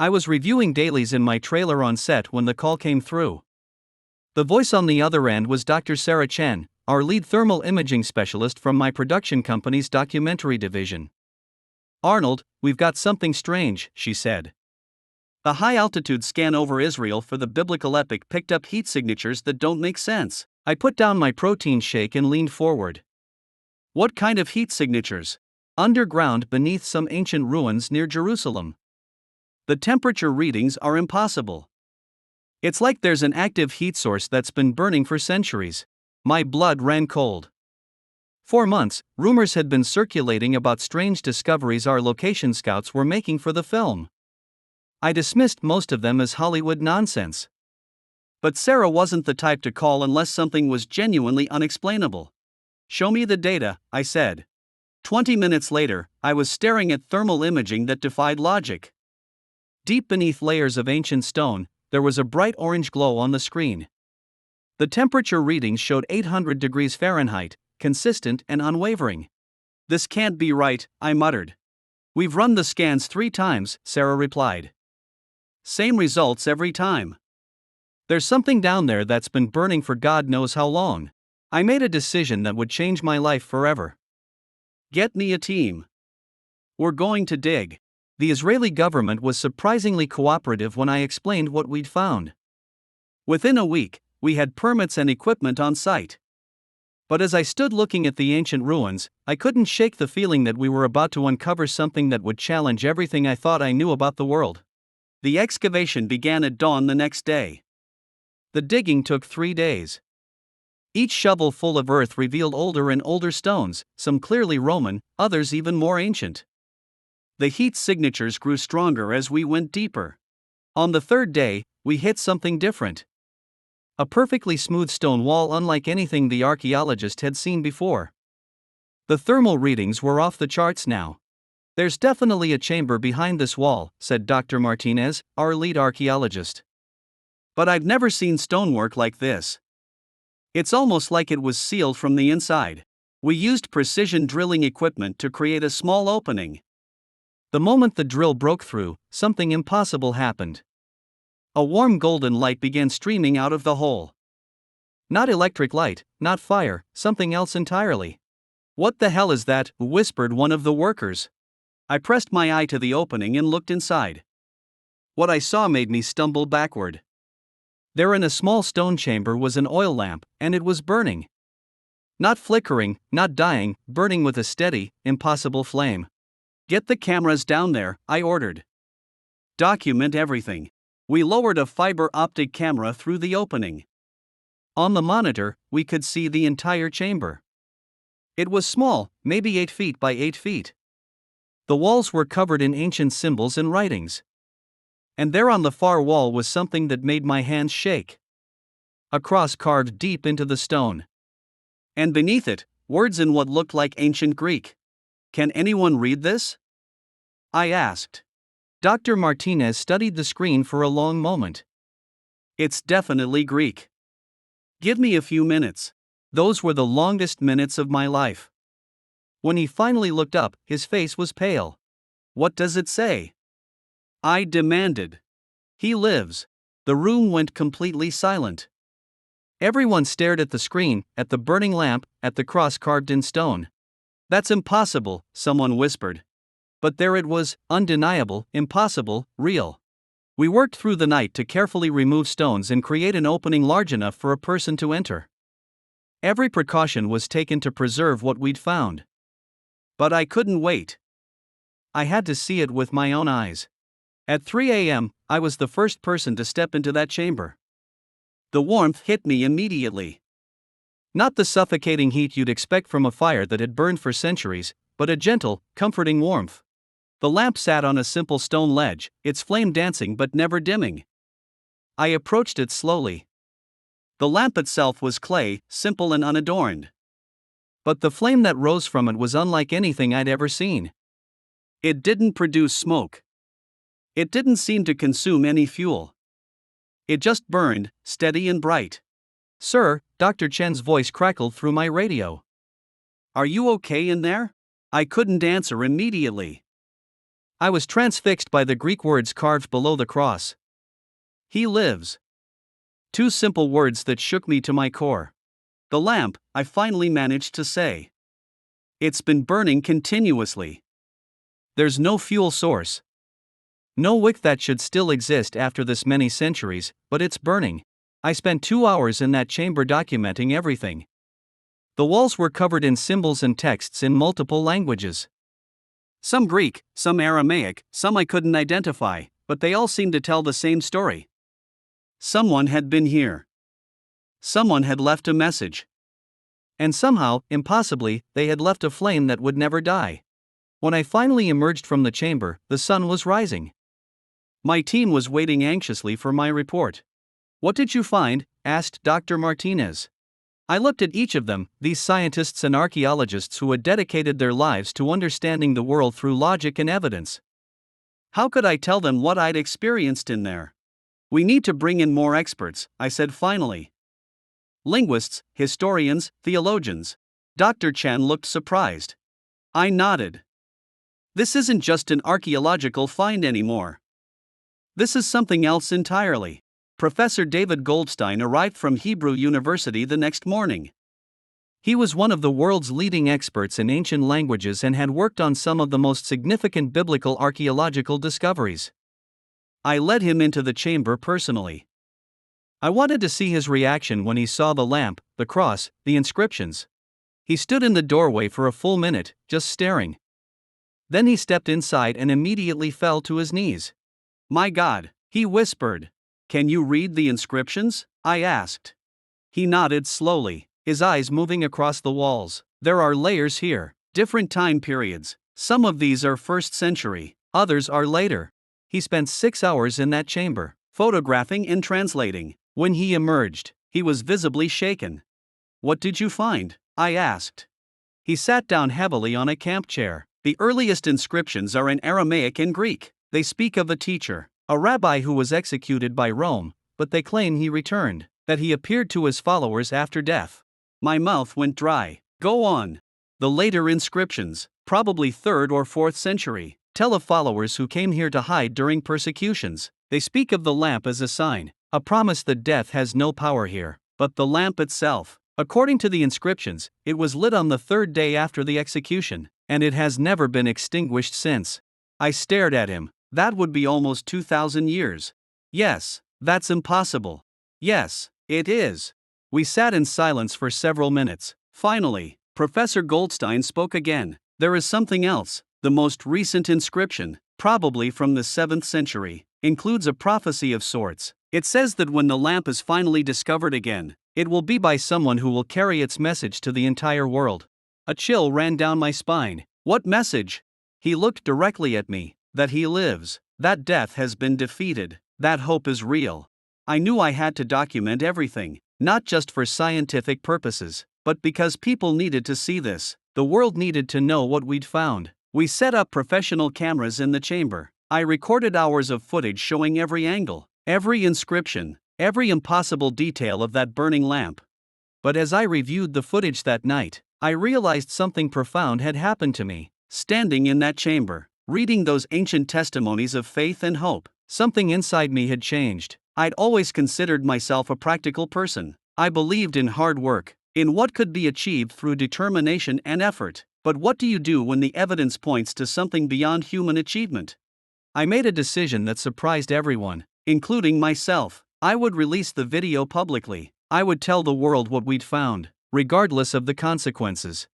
I was reviewing dailies in my trailer on set when the call came through. The voice on the other end was Dr. Sarah Chen, our lead thermal imaging specialist from my production company's documentary division. "Arnold, we've got something strange," she said. "A high-altitude scan over Israel for the biblical epic picked up heat signatures that don't make sense." I put down my protein shake and leaned forward. "What kind of heat signatures?" "Underground beneath some ancient ruins near Jerusalem. The temperature readings are impossible. It's like there's an active heat source that's been burning for centuries." My blood ran cold. For months, rumors had been circulating about strange discoveries our location scouts were making for the film. I dismissed most of them as Hollywood nonsense. But Sarah wasn't the type to call unless something was genuinely unexplainable. "Show me the data," I said. 20 minutes later, I was staring at thermal imaging that defied logic. Deep beneath layers of ancient stone, there was a bright orange glow on the screen. The temperature readings showed 800 degrees Fahrenheit, consistent and unwavering. "This can't be right," I muttered. "We've run the scans 3 times, Sarah replied. "Same results every time. There's something down there that's been burning for God knows how long." I made a decision that would change my life forever. "Get me a team. We're going to dig." The Israeli government was surprisingly cooperative when I explained what we'd found. Within a week, we had permits and equipment on site. But as I stood looking at the ancient ruins, I couldn't shake the feeling that we were about to uncover something that would challenge everything I thought I knew about the world. The excavation began at dawn the next day. The digging took 3 days. Each shovel full of earth revealed older and older stones, some clearly Roman, others even more ancient. The heat signatures grew stronger as we went deeper. On the 3rd day, we hit something different. A perfectly smooth stone wall unlike anything the archaeologist had seen before. The thermal readings were off the charts now. "There's definitely a chamber behind this wall," said Dr. Martinez, our lead archaeologist. "But I've never seen stonework like this. It's almost like it was sealed from the inside." We used precision drilling equipment to create a small opening. The moment the drill broke through, something impossible happened. A warm golden light began streaming out of the hole. Not electric light, not fire, something else entirely. "What the hell is that?" whispered one of the workers. I pressed my eye to the opening and looked inside. What I saw made me stumble backward. There in a small stone chamber was an oil lamp, and it was burning. Not flickering, not dying, burning with a steady, impossible flame. "Get the cameras down there," I ordered. "Document everything." We lowered a fiber optic camera through the opening. On the monitor, we could see the entire chamber. It was small, maybe 8 feet by 8 feet. The walls were covered in ancient symbols and writings. And there on the far wall was something that made my hands shake. A cross carved deep into the stone. And beneath it, words in what looked like ancient Greek. "Can anyone read this?" I asked. Dr. Martinez studied the screen for a long moment. "It's definitely Greek. Give me a few minutes." Those were the longest minutes of my life. When he finally looked up, his face was pale. "What does it say?" I demanded. "He lives." The room went completely silent. Everyone stared at the screen, at the burning lamp, at the cross carved in stone. "That's impossible," someone whispered. But there it was, undeniable, impossible, real. We worked through the night to carefully remove stones and create an opening large enough for a person to enter. Every precaution was taken to preserve what we'd found. But I couldn't wait. I had to see it with my own eyes. At 3 a.m., I was the first person to step into that chamber. The warmth hit me immediately. Not the suffocating heat you'd expect from a fire that had burned for centuries, but a gentle, comforting warmth. The lamp sat on a simple stone ledge, its flame dancing but never dimming. I approached it slowly. The lamp itself was clay, simple and unadorned. But the flame that rose from it was unlike anything I'd ever seen. It didn't produce smoke. It didn't seem to consume any fuel. It just burned, steady and bright. "Sir," Dr. Chen's voice crackled through my radio. "Are you okay in there?" I couldn't answer immediately. I was transfixed by the Greek words carved below the cross. He lives. Two simple words that shook me to my core. The lamp, I finally managed to say. It's been burning continuously. There's no fuel source. No wick that should still exist after this many centuries, but it's burning. I spent 2 hours in that chamber documenting everything. The walls were covered in symbols and texts in multiple languages. Some Greek, some Aramaic, some I couldn't identify, but they all seemed to tell the same story. Someone had been here. Someone had left a message. And somehow, impossibly, they had left a flame that would never die. When I finally emerged from the chamber, the sun was rising. My team was waiting anxiously for my report. "What did you find?" asked Dr. Martinez. I looked at each of them, these scientists and archaeologists who had dedicated their lives to understanding the world through logic and evidence. How could I tell them what I'd experienced in there? "We need to bring in more experts," I said finally. "Linguists, historians, theologians." Dr. Chen looked surprised. I nodded. "This isn't just an archaeological find anymore. This is something else entirely." Professor David Goldstein arrived from Hebrew University the next morning. He was one of the world's leading experts in ancient languages and had worked on some of the most significant biblical archaeological discoveries. I led him into the chamber personally. I wanted to see his reaction when he saw the lamp, the cross, the inscriptions. He stood in the doorway for a full minute, just staring. Then he stepped inside and immediately fell to his knees. "My God," he whispered. "Can you read the inscriptions?" I asked. He nodded slowly, his eyes moving across the walls. "There are layers here, different time periods. Some of these are 1st century, others are later." He spent 6 hours in that chamber, photographing and translating. When he emerged, he was visibly shaken. "What did you find?" I asked. He sat down heavily on a camp chair. "The earliest inscriptions are in Aramaic and Greek. They speak of a teacher, a rabbi who was executed by Rome, but they claim he returned, that he appeared to his followers after death." My mouth went dry. "Go on." "The later inscriptions, probably 3rd or 4th century, tell of followers who came here to hide during persecutions. They speak of the lamp as a sign, a promise that death has no power here. But the lamp itself, according to the inscriptions, it was lit on the 3rd day after the execution, and it has never been extinguished since." I stared at him. "That would be almost 2,000 years. "Yes, that's impossible." "Yes, it is." We sat in silence for several minutes. Finally, Professor Goldstein spoke again. "There is something else. The most recent inscription, probably from the 7th century, includes a prophecy of sorts. It says that when the lamp is finally discovered again, it will be by someone who will carry its message to the entire world." A chill ran down my spine. "What message?" He looked directly at me. "That he lives, that death has been defeated, that hope is real." I knew I had to document everything, not just for scientific purposes, but because people needed to see this. The world needed to know what we'd found. We set up professional cameras in the chamber. I recorded hours of footage showing every angle, every inscription, every impossible detail of that burning lamp. But as I reviewed the footage that night, I realized something profound had happened to me. Standing in that chamber, reading those ancient testimonies of faith and hope, something inside me had changed. I'd always considered myself a practical person. I believed in hard work, in what could be achieved through determination and effort. But what do you do when the evidence points to something beyond human achievement? I made a decision that surprised everyone, including myself. I would release the video publicly. I would tell the world what we'd found, regardless of the consequences.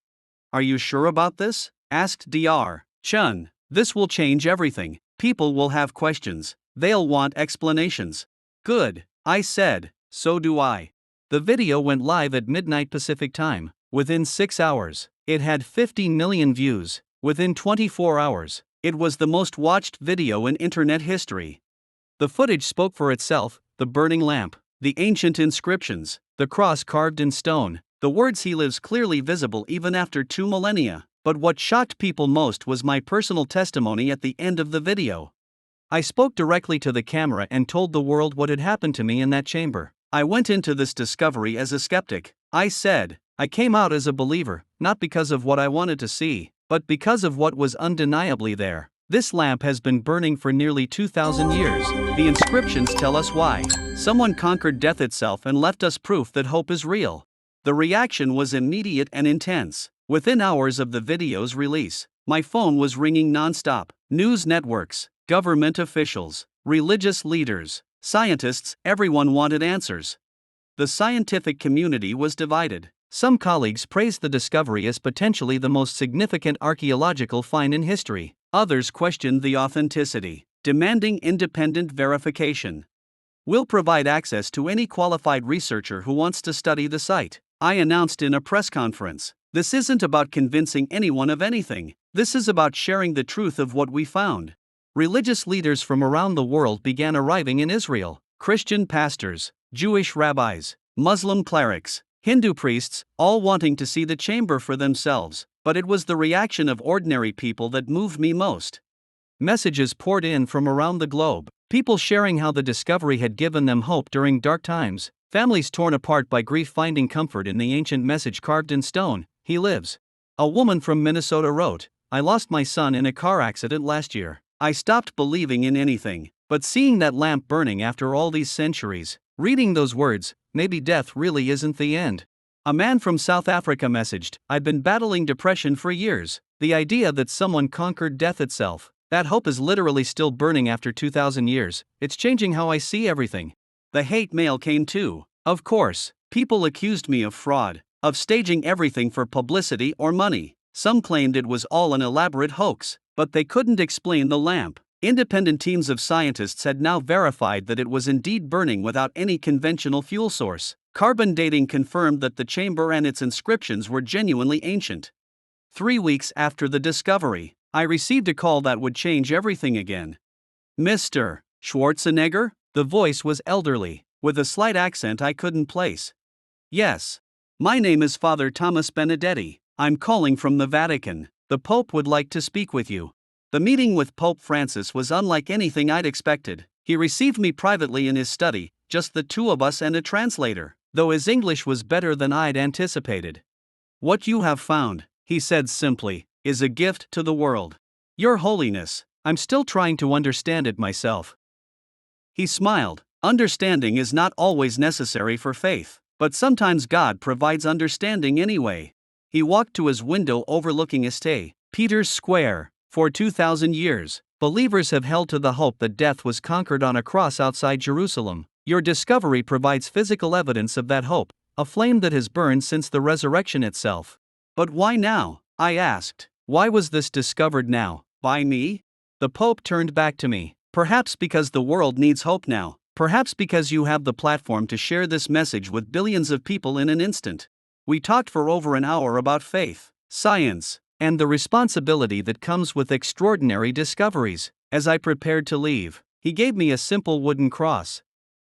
"Are you sure about this?" asked Dr. Chen. "This will change everything. People will have questions. They'll want explanations." "Good," I said, "so do I." The video went live at midnight Pacific time. Within 6 hours, it had 15 million views. Within 24 hours, it was the most watched video in internet history. The footage spoke for itself: the burning lamp, the ancient inscriptions, the cross carved in stone, the words "he lives" clearly visible even after 2 millennia. But what shocked people most was my personal testimony at the end of the video. I spoke directly to the camera and told the world what had happened to me in that chamber. I went into this discovery as a skeptic. I said, I came out as a believer, not because of what I wanted to see, but because of what was undeniably there. This lamp has been burning for nearly 2,000 years. The inscriptions tell us why. Someone conquered death itself and left us proof that hope is real. The reaction was immediate and intense. Within hours of the video's release, my phone was ringing nonstop. News networks, government officials, religious leaders, scientists, everyone wanted answers. The scientific community was divided. Some colleagues praised the discovery as potentially the most significant archaeological find in history. Others questioned the authenticity, demanding independent verification. We'll provide access to any qualified researcher who wants to study the site, I announced in a press conference. This isn't about convincing anyone of anything. This is about sharing the truth of what we found. Religious leaders from around the world began arriving in Israel. Christian pastors, Jewish rabbis, Muslim clerics, Hindu priests, all wanting to see the chamber for themselves, but it was the reaction of ordinary people that moved me most. Messages poured in from around the globe, people sharing how the discovery had given them hope during dark times, families torn apart by grief finding comfort in the ancient message carved in stone, "He lives." A woman from Minnesota wrote, "I lost my son in a car accident last year. I stopped believing in anything, but seeing that lamp burning after all these centuries, reading those words, maybe death really isn't the end." A man from South Africa messaged, "I've been battling depression for years. The idea that someone conquered death itself, that hope is literally still burning after 2,000 years, it's changing how I see everything." The hate mail came too. Of course, people accused me of fraud, of staging everything for publicity or money. Some claimed it was all an elaborate hoax, but they couldn't explain the lamp. Independent teams of scientists had now verified that it was indeed burning without any conventional fuel source. Carbon dating confirmed that the chamber and its inscriptions were genuinely ancient. 3 weeks after the discovery, I received a call that would change everything again. "Mr. Schwarzenegger?" The voice was elderly, with a slight accent I couldn't place. "Yes. My name is Father Thomas Benedetti. I'm calling from the Vatican. The Pope would like to speak with you." The meeting with Pope Francis was unlike anything I'd expected. He received me privately in his study, just the two of us and a translator, though his English was better than I'd anticipated. "What you have found," he said simply, "is a gift to the world. Your Holiness, I'm still trying to understand it myself." He smiled. Understanding is not always necessary for faith, but sometimes God provides understanding anyway. He walked to his window overlooking St. Peter's Square. For 2,000 years, believers have held to the hope that death was conquered on a cross outside Jerusalem. Your discovery provides physical evidence of that hope, a flame that has burned since the resurrection itself. But why now? I asked. Why was this discovered now, by me? The Pope turned back to me. Perhaps because the world needs hope now. Perhaps because you have the platform to share this message with billions of people in an instant. We talked for over an hour about faith, science, and the responsibility that comes with extraordinary discoveries. As I prepared to leave, he gave me a simple wooden cross.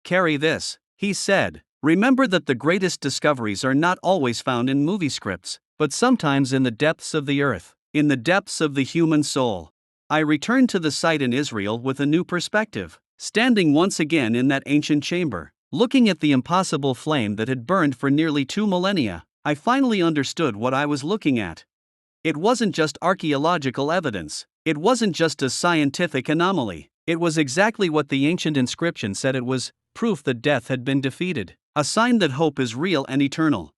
"Carry this," he said. "Remember that the greatest discoveries are not always found in movie scripts, but sometimes in the depths of the earth, in the depths of the human soul." I returned to the site in Israel with a new perspective, standing once again in that ancient chamber, looking at the impossible flame that had burned for nearly 2 millennia. I finally understood what I was looking at. It wasn't just archaeological evidence. It wasn't just a scientific anomaly. It was exactly what the ancient inscription said it was: proof that death had been defeated, a sign that hope is real and eternal.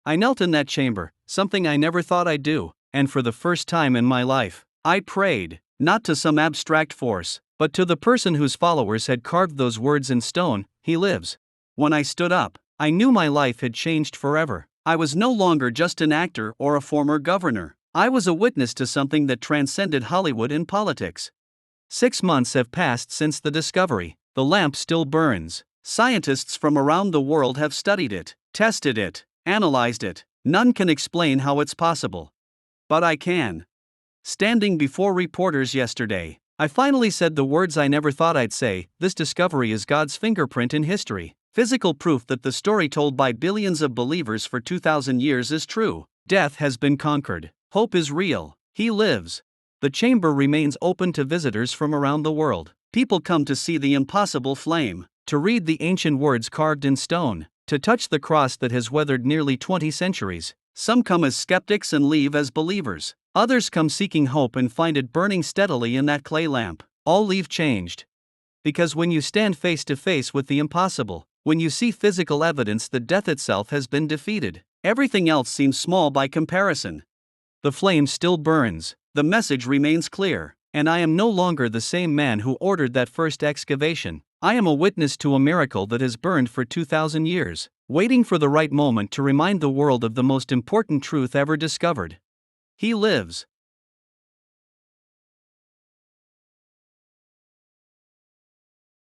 I knelt in that chamber, something I never thought I'd do, and for the first time in my life, I prayed, not to some abstract force, but to the person whose followers had carved those words in stone, "He lives." When I stood up, I knew my life had changed forever. I was no longer just an actor or a former governor. I was a witness to something that transcended Hollywood and politics. 6 months have passed since the discovery. The lamp still burns. Scientists from around the world have studied it, tested it, analyzed it. None can explain how it's possible. But I can. Standing before reporters yesterday, I finally said the words I never thought I'd say: this discovery is God's fingerprint in history. Physical proof that the story told by billions of believers for 2,000 years is true. Death has been conquered. Hope is real. He lives. The chamber remains open to visitors from around the world. People come to see the impossible flame, to read the ancient words carved in stone, to touch the cross that has weathered nearly 20 centuries. Some come as skeptics and leave as believers. Others come seeking hope and find it burning steadily in that clay lamp. All leave changed. Because when you stand face to face with the impossible, when you see physical evidence that death itself has been defeated, everything else seems small by comparison. The flame still burns, the message remains clear, and I am no longer the same man who ordered that first excavation. I am a witness to a miracle that has burned for 2,000 years, waiting for the right moment to remind the world of the most important truth ever discovered. He lives.